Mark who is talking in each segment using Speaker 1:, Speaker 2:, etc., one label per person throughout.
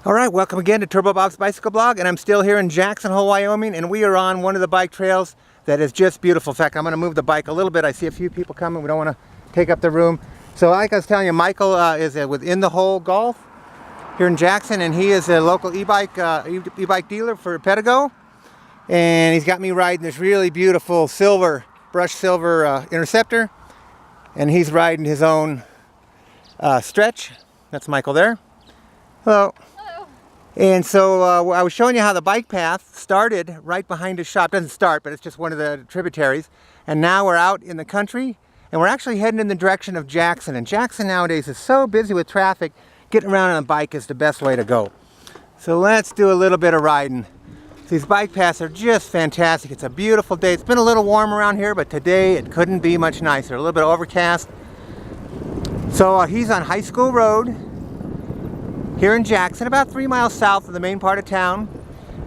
Speaker 1: Alright, welcome again to Turbo Bob's Bicycle Blog, and I'm still here in Jackson Hole, Wyoming, and we are on one of the bike trails that is just beautiful. In fact, I'm going to move the bike a little bit. I see a few people coming. We don't want to take up the room. So like I was telling you, Michael is with In the Hole Golf here in Jackson, and he is a local e-bike dealer for Pedego, and he's got me riding this really beautiful brushed silver Interceptor, and he's riding his own Stretch. That's Michael there. Hello. And so I was showing you how the bike path started right behind his shop. Doesn't start, but it's just one of the tributaries. And now we're out in the country, and we're actually heading in the direction of Jackson. And Jackson nowadays is so busy with traffic, getting around on a bike is the best way to go. So let's do a little bit of riding. These bike paths are just fantastic. It's a beautiful day. It's been a little warm around here, but today it couldn't be much nicer. A little bit overcast. So he's on High School Road here in Jackson, about 3 miles south of the main part of town.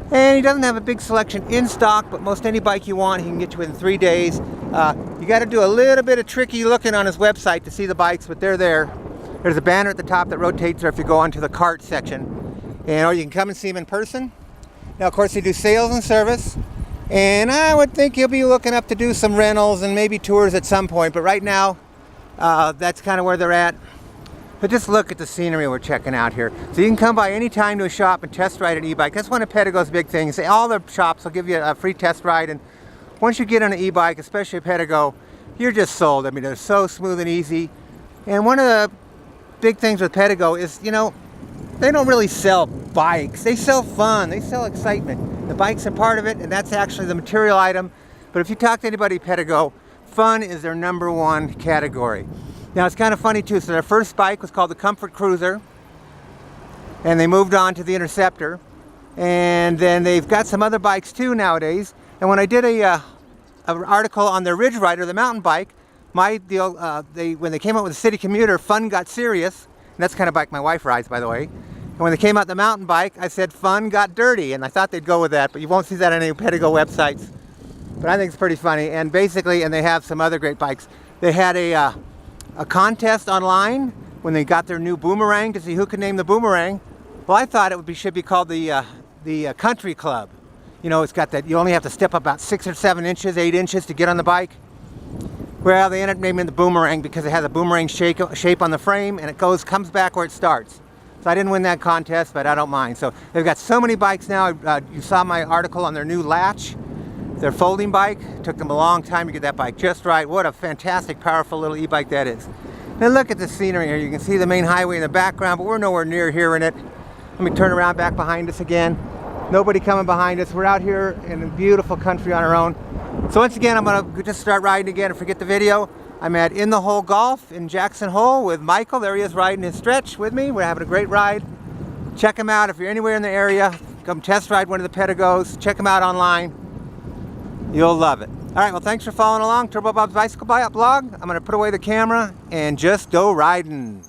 Speaker 1: And he doesn't have a big selection in stock, but most any bike you want, he can get you in 3 days. You got to do a little bit of tricky looking on his website to see the bikes, but they're there. There's a banner at the top that rotates, or if you go onto the cart section. And or you can come and see him in person. Now, of course, they do sales and service. And I would think he'll be looking up to do some rentals and maybe tours at some point. But right now, that's kind of where they're at. But just look at the scenery we're checking out here. So you can come by any time to a shop and test ride an e-bike. That's one of Pedego's big things. All the shops will give you a free test ride, and once you get on an e-bike, especially at Pedego, you're just sold. I mean, they're so smooth and easy. And one of the big things with Pedego is, you know, they don't really sell bikes. They sell fun. They sell excitement. The bikes are part of it, and that's actually the material item. But if you talk to anybody at Pedego, fun is their #1 category. Now it's kind of funny too, so their first bike was called the Comfort Cruiser, and they moved on to the Interceptor, and then they've got some other bikes too nowadays. And when I did an article on their Ridge Rider, the mountain bike, my deal, when they came out with the City Commuter, fun got serious, and that's the kind of bike my wife rides, by the way. And when they came out the mountain bike, I said fun got dirty, and I thought they'd go with that, but you won't see that on any Pedego websites. But I think it's pretty funny, and basically, and they have some other great bikes. They had a contest online when they got their new Boomerang to see who could name the Boomerang. Well, I thought it should be called the Country Club. You know, it's got that, you only have to step up about 6 or 7 inches, 8 inches to get on the bike. Well, they ended up naming it the Boomerang because it has a boomerang shape on the frame, and it comes back where it starts. So I didn't win that contest, but I don't mind. So they've got so many bikes now. You saw my article on their new Latch, their folding bike. It took them a long time to get that bike just right. What a fantastic, powerful little e-bike that is. Now look at the scenery here. You can see the main highway in the background, but we're nowhere near hearing it. Let me turn around back behind us again. Nobody coming behind us. We're out here in a beautiful country on our own. So once again, I'm going to just start riding again and forget the video. I'm at In the Hole Golf in Jackson Hole with Michael. There he is riding his Stretch with me. We're having a great ride. Check him out if you're anywhere in the area. Come test ride one of the Pedegos. Check him out online. You'll love it. All right, well, thanks for following along. Turbo Bob's Bicycle Blog. I'm going to put away the camera and just go riding.